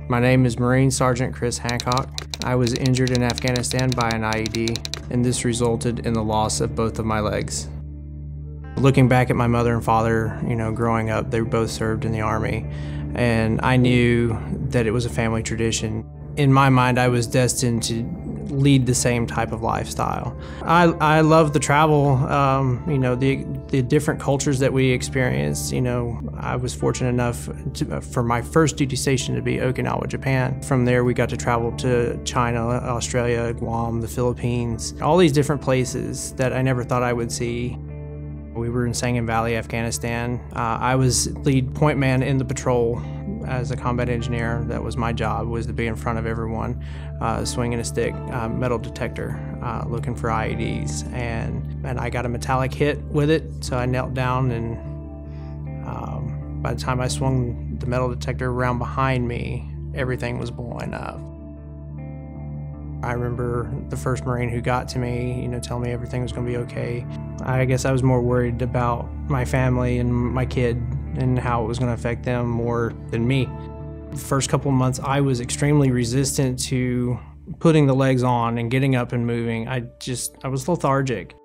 My name is Marine Sergeant Chris Hancock. I was injured in Afghanistan by an IED, and this resulted in the loss of both of my legs. Looking back at my mother and father, growing up, they both served in the Army, and I knew that it was a family tradition. In my mind, I was destined to lead the same type of lifestyle. I love the travel, the different cultures that we experienced. I was fortunate enough for my first duty station to be Okinawa, Japan. From there, we got to travel to China, Australia, Guam, the Philippines, all these different places that I never thought I would see. We were in Sangin Valley, Afghanistan. I was lead point man in the patrol as a combat engineer. That was my job, was to be in front of everyone, swinging a stick, metal detector, looking for IEDs. And I got a metallic hit with it, so I knelt down, and by the time I swung the metal detector around behind me, everything was blowing up. I remember the first Marine who got to me, telling me everything was going to be okay. I guess I was more worried about my family and my kid and how it was going to affect them more than me. The first couple of months, I was extremely resistant to putting the legs on and getting up and moving. I was lethargic.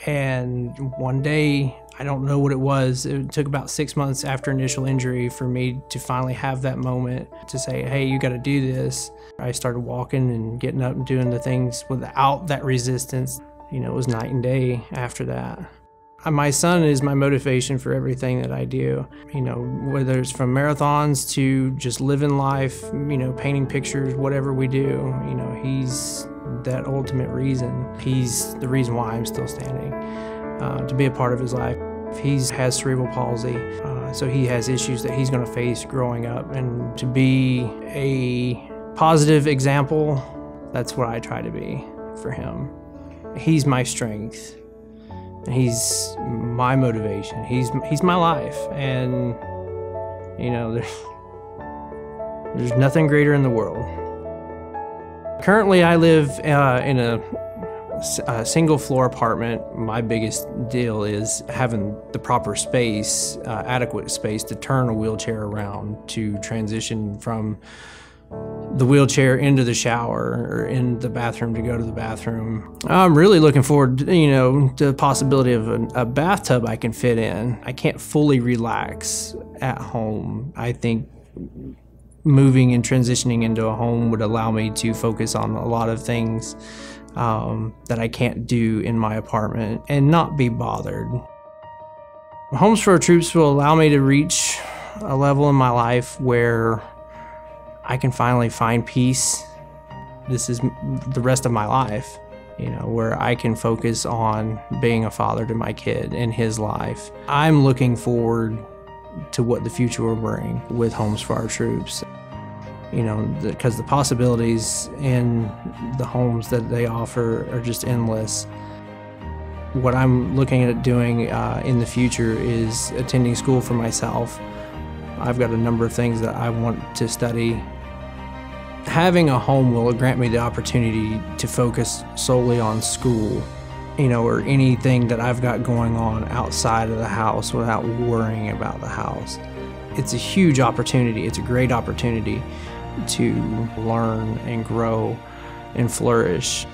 And one day, I don't know what it was, it took about 6 months after initial injury for me to finally have that moment to say, hey, you got to do this. I started walking and getting up and doing the things without that resistance. It was night and day after that. My son is my motivation for everything that I do. Whether it's from marathons to just living life, painting pictures, whatever we do, he's that ultimate reason. He's the reason why I'm still standing, to be a part of his life. He has cerebral palsy, so he has issues that he's going to face growing up. And to be a positive example, that's what I try to be for him. He's my strength. He's my motivation. He's my life. And, there's nothing greater in the world. Currently, I live in a single floor apartment. My biggest deal is having the proper space, adequate space to turn a wheelchair around, to transition from the wheelchair into the shower or in the bathroom to go to the bathroom. I'm really looking forward to the possibility of a bathtub I can fit in. I can't fully relax at home. I think moving and transitioning into a home would allow me to focus on a lot of things that I can't do in my apartment and not be bothered. Homes for Our Troops will allow me to reach a level in my life where I can finally find peace. This is the rest of my life, where I can focus on being a father to my kid in his life. I'm looking forward to what the future will bring with Homes for Our Troops. Because the possibilities in the homes that they offer are just endless. What I'm looking at doing in the future is attending school for myself. I've got a number of things that I want to study. Having a home will grant me the opportunity to focus solely on school, or anything that I've got going on outside of the house without worrying about the house. It's a huge opportunity. It's a great opportunity to learn and grow and flourish.